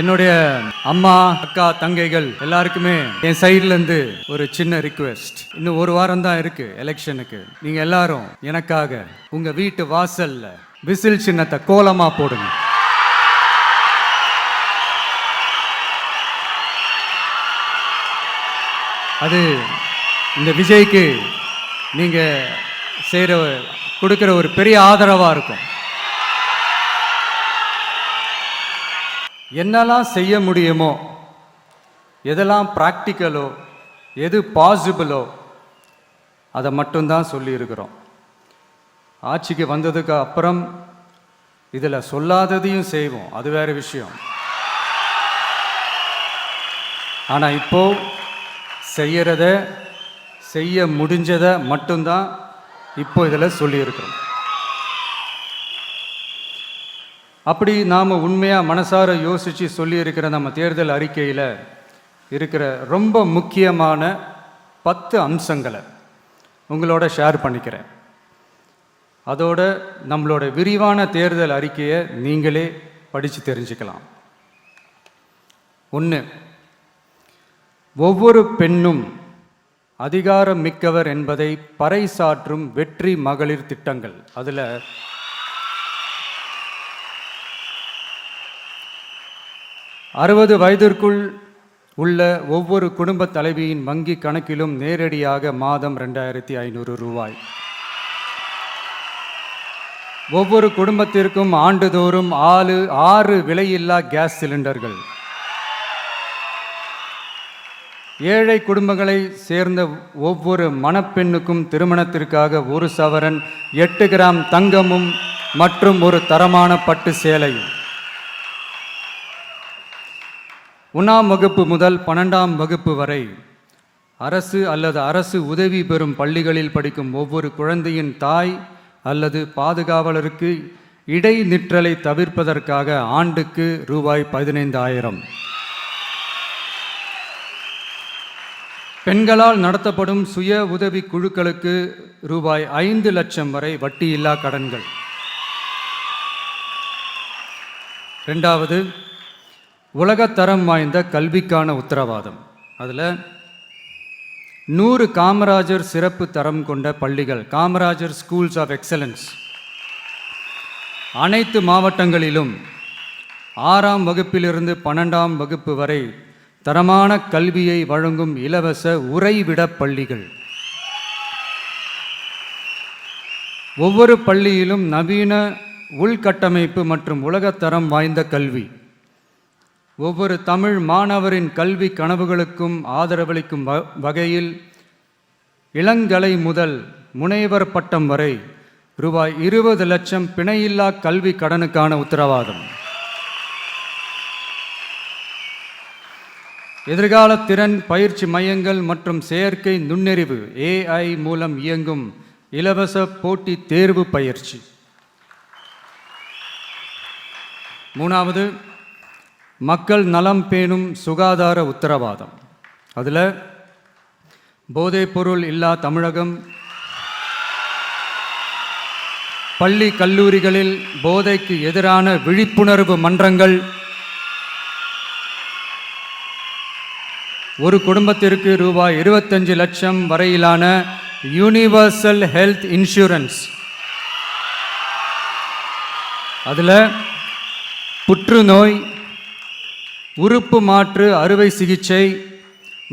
என்னுடைய அம்மா, அக்கா, தங்கைகள் எல்லாருக்குமே என் சைட்ல இருந்து ஒரு சின்ன ரிக்வெஸ்ட். இன்னும் ஒரு வாரம் தான் இருக்கு எலெக்ஷனுக்கு. நீங்க எல்லாரும் எனக்காக உங்க வீட்டு வாசல்ல விசில் சின்னத்தை கோலமா போடுங்க. அது இந்த விஜய்க்கு நீங்க கொடுக்கிற ஒரு பெரிய ஆதரவா இருக்கும். என்னெல்லாம் செய்ய முடியுமோ, எதெல்லாம் ப்ராக்டிக்கலோ, எது பாசிபிளோ அதை மட்டும்தான் சொல்லியிருக்கிறோம். ஆட்சிக்கு வந்ததுக்கு அப்புறம் இதில் சொல்லாததையும் செய்வோம், அது வேற விஷயம். ஆனால் இப்போ செய்ய முடிஞ்சதை மட்டும்தான் இப்போ இதில் சொல்லியிருக்கிறோம். அப்படி நாம் உண்மையாக மனசார யோசித்து சொல்லியிருக்கிற நம்ம தேர்தல் அறிக்கையில் இருக்கிற ரொம்ப முக்கியமான 10 அம்சங்களை உங்களோட ஷேர் பண்ணிக்கிறேன். அதோட நம்மளோட விரிவான தேர்தல் அறிக்கையை நீங்களே படித்து தெரிஞ்சுக்கலாம். 1, ஒவ்வொரு பெண்ணும் அதிகாரம் மிக்கவர் என்பதை பறைசாற்றும் வெற்றி மகளிர் திட்டங்கள். அதில் 60 வயதிற்குள் உள்ள ஒவ்வொரு குடும்ப தலைவியின் வங்கி கணக்கிலும் நேரடியாக மாதம் 2500 ரூபாய். ஒவ்வொரு குடும்பத்திற்கும் ஆண்டுதோறும் 6 விலையில்லா கேஸ் சிலிண்டர்கள். ஏழை குடும்பங்களை சேர்ந்த ஒவ்வொரு மணப்பெண்ணுக்கும் திருமணத்திற்காக 1 சவரன் 8 கிராம் தங்கமும் மற்றும் ஒரு தரமான பட்டு சேலையும். 1ஆம் வகுப்பு முதல் 12ஆம் வகுப்பு வரை அரசு அல்லது அரசு உதவி பெறும் பள்ளிகளில் படிக்கும் ஒவ்வொரு குழந்தையின் தாய் அல்லது பாதுகாவலருக்கு இடைநிற்றலை தவிர்ப்பதற்காக ஆண்டுக்கு ரூபாய் 15,000. பெண்களால் நடத்தப்படும் சுய உதவி குழுக்களுக்கு ரூபாய் 5 லட்சம் வரை வட்டியில்லா கடன்கள். 2வது, உலகத்தரம் வாய்ந்த கல்விக்கான உத்தரவாதம். அதில் 100 காமராஜர் சிறப்பு தரம் கொண்ட பள்ளிகள், காமராஜர் ஸ்கூல்ஸ் ஆஃப் எக்ஸலன்ஸ், அனைத்து மாவட்டங்களிலும் 6ஆம் வகுப்பிலிருந்து 12ஆம் வகுப்பு வரை தரமான கல்வியை வழங்கும் இலவச உறைவிட பள்ளிகள். ஒவ்வொரு பள்ளியிலும் நவீன உள்கட்டமைப்பு மற்றும் உலகத்தரம் வாய்ந்த கல்வி. ஒவ்வொரு தமிழ் மாணவரின் கல்வி கனவுகளுக்கும் ஆதரவளிக்கும் வகையில் இளங்கலை முதல் முனைவர் பட்டம் வரை ரூபாய் 20 லட்சம் பிணையில்லா கல்வி கடனுக்கான உத்தரவாதம். எதிர்கால திறன் பயிற்சி மையங்கள் மற்றும் செயற்கை நுண்ணறிவு AI மூலம் இயங்கும் இலவச போட்டி தேர்வு பயிற்சி. 3வது, மக்கள் நலம் பேணும் சுகாதார உத்தரவாதம். அதில் போதைப்பொருள் இல்லா தமிழகம், பள்ளி கல்லூரிகளில் போதைக்கு எதிரான விழிப்புணர்வு மன்றங்கள், ஒரு குடும்பத்திற்கு ரூபாய் 25 லட்சம் வரையிலான யூனிவர்சல் ஹெல்த் இன்சூரன்ஸ். அதில் புற்றுநோய், உறுப்பு மாற்று அறுவை சிகிச்சை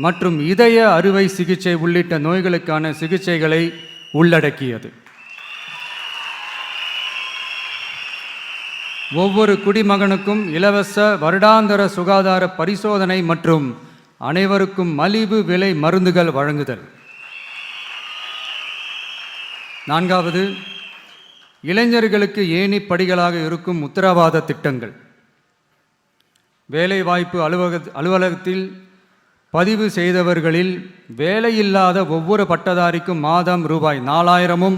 மற்றும் இதய அறுவை சிகிச்சை உள்ளிட்ட நோய்களுக்கான சிகிச்சைகளை உள்ளடக்கியது. ஒவ்வொரு குடிமகனுக்கும் இலவச வருடாந்திர சுகாதார பரிசோதனை மற்றும் அனைவருக்கும் மலிவு விலை மருந்துகள் வழங்குதல். 4வது, இளைஞர்களுக்கு ஏணிப்படிகளாக இருக்கும் உத்தரவாத திட்டங்கள். வேலைவாய்ப்பு அலுவலகத்தில் பதிவு செய்தவர்களில் வேலையில்லாத ஒவ்வொரு பட்டதாரிக்கும் மாதம் ரூபாய் 4,000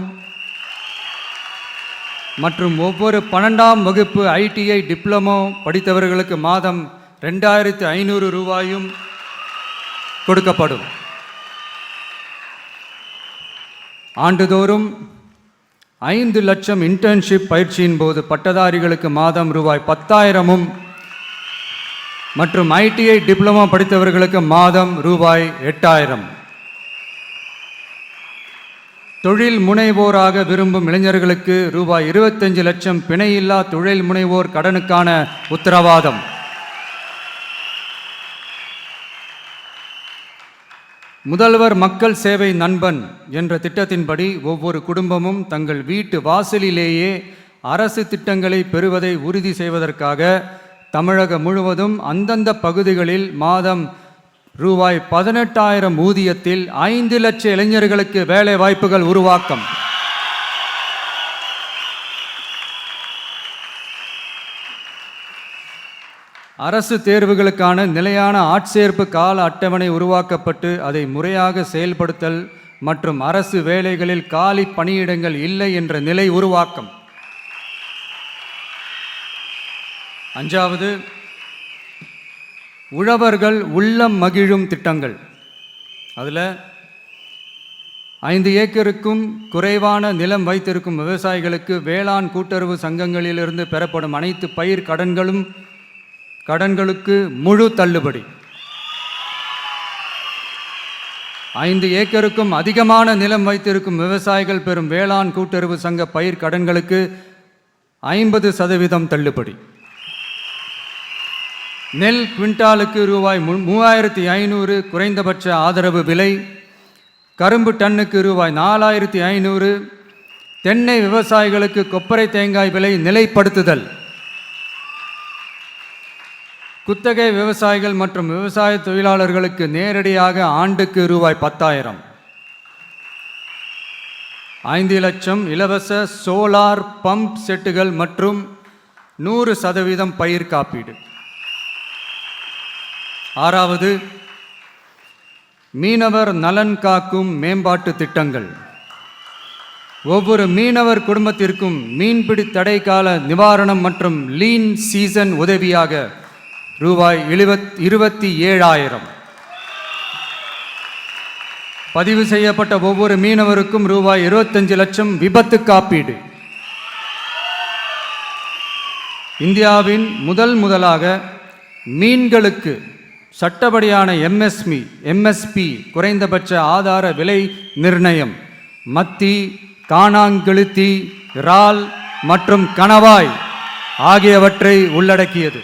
மற்றும் ஒவ்வொரு 12ஆம் வகுப்பு ITI டிப்ளமோ படித்தவர்களுக்கு மாதம் 2,500 ரூபாயும் கொடுக்கப்படும். ஆண்டுதோறும் 5 லட்சம் இன்டர்ன்ஷிப் பயிற்சியின் போது பட்டதாரிகளுக்கு மாதம் ரூபாய் 10,000 மற்றும் ITI டிப்ளமோ படித்தவர்களுக்கு மாதம் ரூபாய் 8000. தொழில் முனைவோராக விரும்பும் இளைஞர்களுக்கு ரூபாய் 25 லட்சம் பிணையில்லா தொழில் முனைவோர் கடனுக்கான உத்தரவாதம். முதல்வர் மக்கள் சேவை நண்பன் என்ற திட்டத்தின்படி ஒவ்வொரு குடும்பமும் தங்கள் வீட்டு வாசலிலேயே அரசு திட்டங்களை பெறுவதை உறுதி செய்வதற்காக தமிழகம் முழுவதும் அந்தந்த பகுதிகளில் மாதம் ரூபாய் 18,000 ஊதியத்தில் 5 லட்சம் இளைஞர்களுக்கு வேலை வாய்ப்புகள் உருவாக்கம். அரசு தேர்வுகளுக்கான நிலையான ஆட்சேர்ப்பு கால அட்டவணை உருவாக்கப்பட்டு அதை முறையாக செயல்படுத்தல் மற்றும் அரசு வேலைகளில் காலி பணியிடங்கள் இல்லை என்ற நிலை உருவாக்கம். 5வது, உழவர்கள் உள்ளம் மகிழும் திட்டங்கள். அதில் 5 ஏக்கருக்கும் குறைவான நிலம் வைத்திருக்கும் விவசாயிகளுக்கு வேளாண் கூட்டுறவு சங்கங்களிலிருந்து பெறப்படும் அனைத்து பயிர் கடன்களுக்கு முழு தள்ளுபடி. 5 ஏக்கருக்கும் அதிகமான நிலம் வைத்திருக்கும் விவசாயிகள் பெறும் வேளாண் கூட்டுறவு சங்க பயிர் கடன்களுக்கு 50% தள்ளுபடி. நெல் குவிண்டாலுக்கு ரூபாய் 3500 குறைந்தபட்ச ஆதரவு விலை. கரும்பு டன்னுக்கு ரூபாய் 4500. தென்னை விவசாயிகளுக்கு கொப்பரை தேங்காய் விலை நிலைப்படுத்துதல். குத்தகை விவசாயிகள் மற்றும் விவசாய தொழிலாளர்களுக்கு நேரடியாக ஆண்டுக்கு ரூபாய் 10,000. 5 லட்சம் இலவச சோலார் பம்ப் செட்டுகள் மற்றும் 100% பயிர் காப்பீடு. 6வது, மீனவர் நலன் காக்கும் மேம்பாட்டு திட்டங்கள். ஒவ்வொரு மீனவர் குடும்பத்திற்கும் மீன்பிடி தடை கால நிவாரணம் மற்றும் லீன் சீசன் உதவியாக ரூபாய் 27,000. பதிவு செய்யப்பட்ட ஒவ்வொரு மீனவருக்கும் ரூபாய் 25 லட்சம் விபத்து காப்பீடு. இந்தியாவின் முதலாக மீன்களுக்கு சட்டப்படியான MSP குறைந்தபட்ச ஆதார விலை நிர்ணயம் மத்தி, காணாங்கெளுத்தி, இறால் மற்றும் கணவாய் ஆகியவற்றை உள்ளடக்கியது.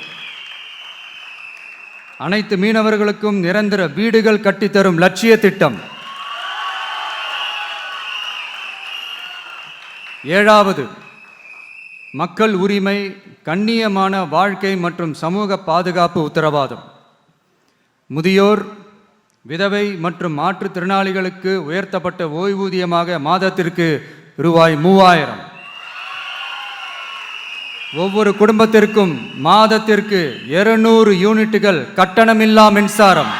அனைத்து மீனவர்களுக்கும் நிரந்தர வீடுகள் கட்டித்தரும் லட்சிய திட்டம். 7வது, மக்கள் உரிமை, கண்ணியமான வாழ்க்கை மற்றும் சமூக பாதுகாப்பு உத்தரவாதம். முதியோர், விதவை மற்றும் மாற்றுத்திறனாளிகளுக்கு உயர்த்தப்பட்ட ஓய்வூதியமாக மாதத்திற்கு ரூபாய் 3000. ஒவ்வொரு குடும்பத்திற்கும் மாதத்திற்கு 200 யூனிட்டுகள் கட்டணமில்லா மின்சாரம்.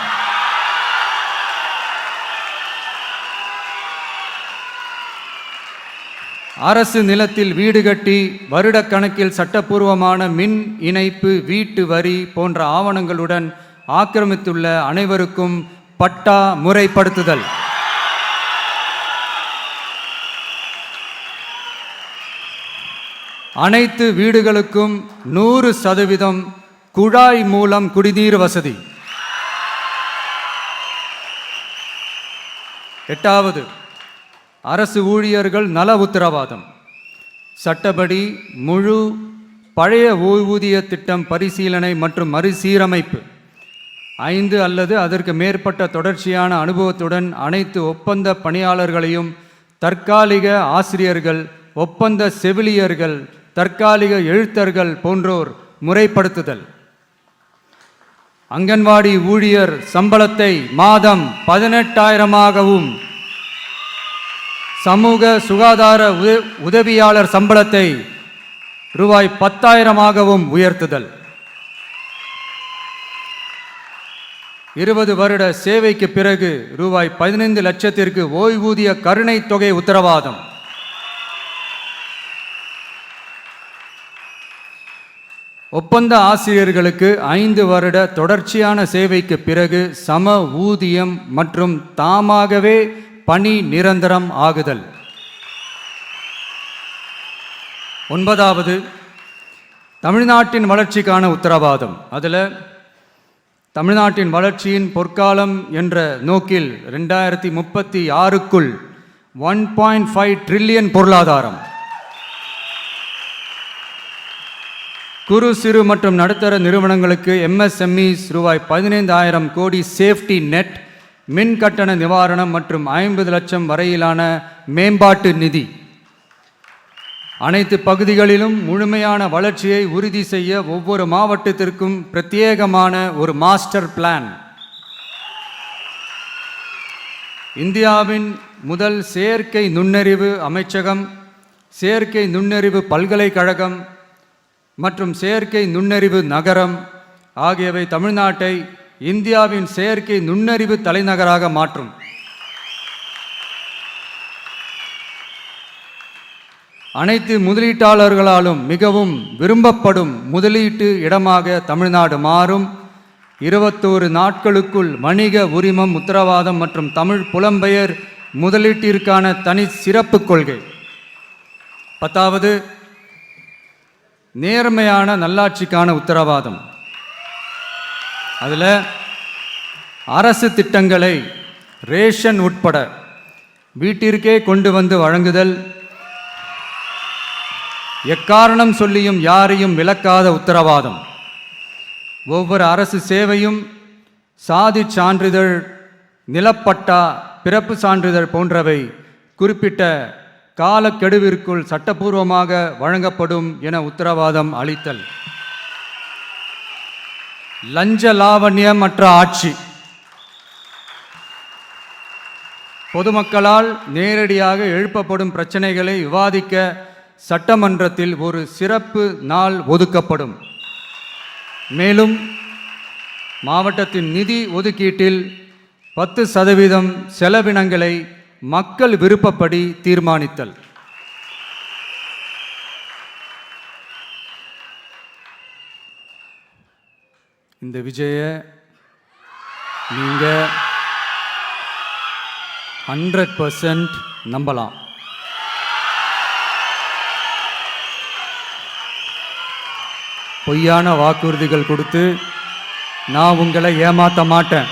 அரசு நிலத்தில் வீடு கட்டி வருடக்கணக்கில் சட்டப்பூர்வமான மின் இணைப்பு, வீட்டு வரி போன்ற ஆவணங்களுடன் ஆக்கிரமித்துள்ள அனைவருக்கும் பட்டா முறைப்படுத்துதல். அனைத்து வீடுகளுக்கும் 100% குழாய் மூலம் குடிநீர் வசதி. 8வது, அரசு ஊழியர்கள் நல உத்தரவாதம். சட்டப்படி முழு பழைய ஓய்வூதிய திட்டம் பரிசீலனை மற்றும் மறுசீரமைப்பு. 5 அல்லது அதற்கு மேற்பட்ட தொடர்ச்சியான அனுபவத்துடன் அனைத்து ஒப்பந்த பணியாளர்களையும் தற்காலிக ஆசிரியர்கள், ஒப்பந்த செவிலியர்கள், தற்காலிக எழுத்தர்கள் போன்றோர் முறைப்படுத்துதல். அங்கன்வாடி ஊழியர் சம்பளத்தை மாதம் 18,000ஆகவும், சமூக சுகாதார உதவியாளர் சம்பளத்தை ரூபாய் 10,000ஆகவும் உயர்த்துதல். 20 வருட சேவைக்கு பிறகு ரூபாய் 15 லட்சத்திற்கு ஓய்வூதிய கருணை தொகை உத்தரவாதம். ஒப்பந்த ஆசிரியர்களுக்கு 5 வருட தொடர்ச்சியான சேவைக்கு பிறகு சம ஊதியம் மற்றும் தாமாகவே பணி நிரந்தரம் ஆகுதல். 9வது, தமிழ்நாட்டின் வளர்ச்சிக்கான உத்தரவாதம். அதில் தமிழ்நாட்டின் வளர்ச்சியின் பொற்காலம் என்ற நோக்கில் 2036க்குள் 1.5 ட்ரில்லியன் பொருளாதாரம், குறு சிறு மற்றும் நடுத்தர நிறுவனங்களுக்கு MSMEs ரூபாய் 15,000 கோடி சேஃப்டி நெட், மின் கட்டண நிவாரணம் மற்றும் 50 லட்சம் வரையிலான மேம்பாட்டு நிதி, அனைத்து பகுதிகளிலும் முழுமையான வளர்ச்சியை உறுதி செய்ய ஒவ்வொரு மாவட்டத்திற்கும் பிரத்யேகமான ஒரு மாஸ்டர் பிளான், இந்தியாவின் முதல் செயற்கை நுண்ணறிவு அமைச்சகம், செயற்கை நுண்ணறிவு பல்கலைக்கழகம் மற்றும் செயற்கை நுண்ணறிவு நகரம் ஆகியவை தமிழ்நாட்டை இந்தியாவின் செயற்கை நுண்ணறிவு தலைநகராக மாற்றும். அனைத்து முதலீட்டாளர்களாலும் மிகவும் விரும்பப்படும் முதலீட்டு இடமாக தமிழ்நாடு மாறும். 21 நாட்களுக்குள் வணிக உரிமம் உத்தரவாதம் மற்றும் தமிழ் புலம்பெயர் முதலீட்டிற்கான தனி சிறப்பு கொள்கை. 10வது, நேர்மையான நல்லாட்சிக்கான உத்தரவாதம். அதில் அரசு திட்டங்களை ரேஷன் உட்பட வீட்டிற்கே கொண்டு வந்து வழங்குதல், எக்காரணம் சொல்லியும் யாரையும் விலக்காத உத்தரவாதம், ஒவ்வொரு அரசு சேவையும் சாதி சான்றிதழ், நிலப்பட்டா, பிறப்பு சான்றிதழ் போன்றவை குறிப்பிட்ட காலக்கெடுவிற்குள் சட்டப்பூர்வமாக வழங்கப்படும் என உத்தரவாதம் அளித்தல். லஞ்ச லாவண்யமற்ற ஆட்சி. பொதுமக்களால் நேரடியாக எழுப்பப்படும் பிரச்சனைகளை விவாதிக்க சட்டமன்றத்தில் ஒரு சிறப்பு நாள் ஒதுக்கப்படும். மேலும் மாவட்டத்தின் நிதி ஒதுக்கீட்டில் 10% செலவினங்களை மக்கள் விருப்பப்படி தீர்மானித்தல். இந்த விஜய நீங்க 100% நம்பலாம். பொய்யான வாக்குறுதிகள் கொடுத்து நான் உங்களை ஏமாற்ற மாட்டேன்.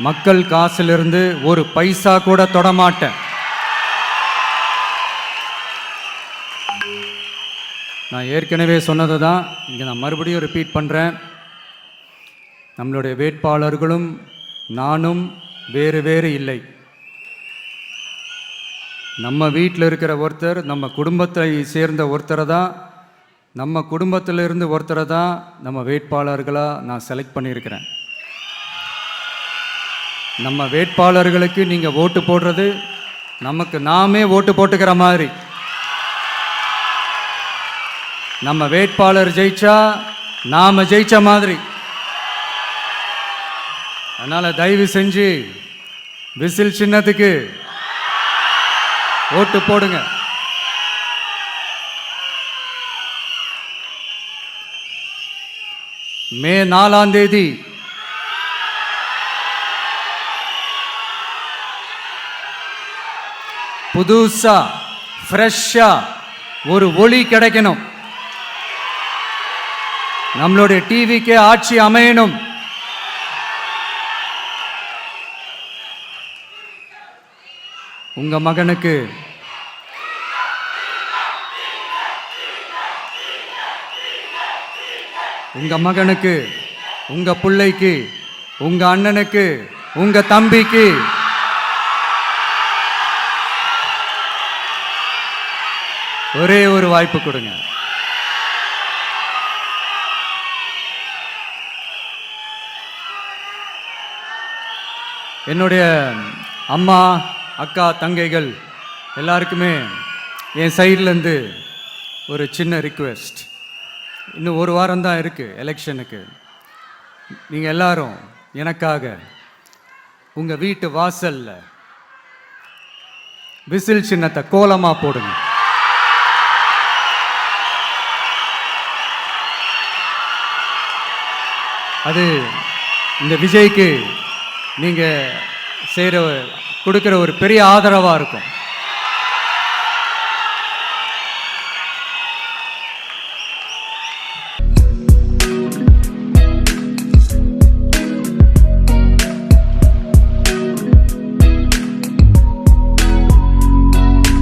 மக்கள் காசிலிருந்து ஒரு பைசா கூட தொடமாட்டேன். நான் ஏற்கனவே சொன்னது தான் இங்கே நான் மறுபடியும் ரிப்பீட் பண்ணுறேன். நம்மளுடைய வேட்பாளர்களும் நானும் வேறு வேறு இல்லை. நம்ம வீட்டில் இருக்கிற ஒருத்தர், நம்ம குடும்பத்தை சேர்ந்த ஒருத்தரை தான், நம்ம குடும்பத்திலிருந்து ஒருத்தரை தான் நம்ம வேட்பாளர்களாக நான் செலக்ட் பண்ணியிருக்கிறேன். நம்ம வேட்பாளர்களுக்கு நீங்கள் ஓட்டு போடுறது நமக்கு நாமே ஓட்டு போட்டுக்கிற மாதிரி. நம்ம வேட்பாளர் ஜெயிச்சா நாம ஜெயிச்ச மாதிரி. அதனால் தயவு செஞ்சு விசில் சின்னத்துக்கு ஓட்டு போடுங்க. மே 4ஆம் தேதி புதுசா ஃப்ரெஷ்ஷா ஒரு ஒளி கிடைக்கணும். நம்மளுடைய டிவிக்கே ஆட்சி அமையணும். உங்க மகனுக்கு உங்க பிள்ளைக்கு, உங்க அண்ணனுக்கு, உங்க தம்பிக்கு ஒரே ஒரு வாய்ப்பு கொடுங்க. என்னுடைய அம்மா, அக்கா, தங்கைகள் எல்லாருக்குமே என் சைட்லேருந்து ஒரு சின்ன ரிக்வெஸ்ட். இன்னும் ஒரு வாரம் தான் இருக்குது எலெக்ஷனுக்கு. நீங்கள் எல்லாரும் எனக்காக உங்கள் வீட்டு வாசலில் விசில் சின்னத்தை கோலமாக போடுங்க. அது இந்த விஜய்க்கு நீங்கள் கொடுக்குற ஒரு பெரிய ஆதரவாக இருக்கும்.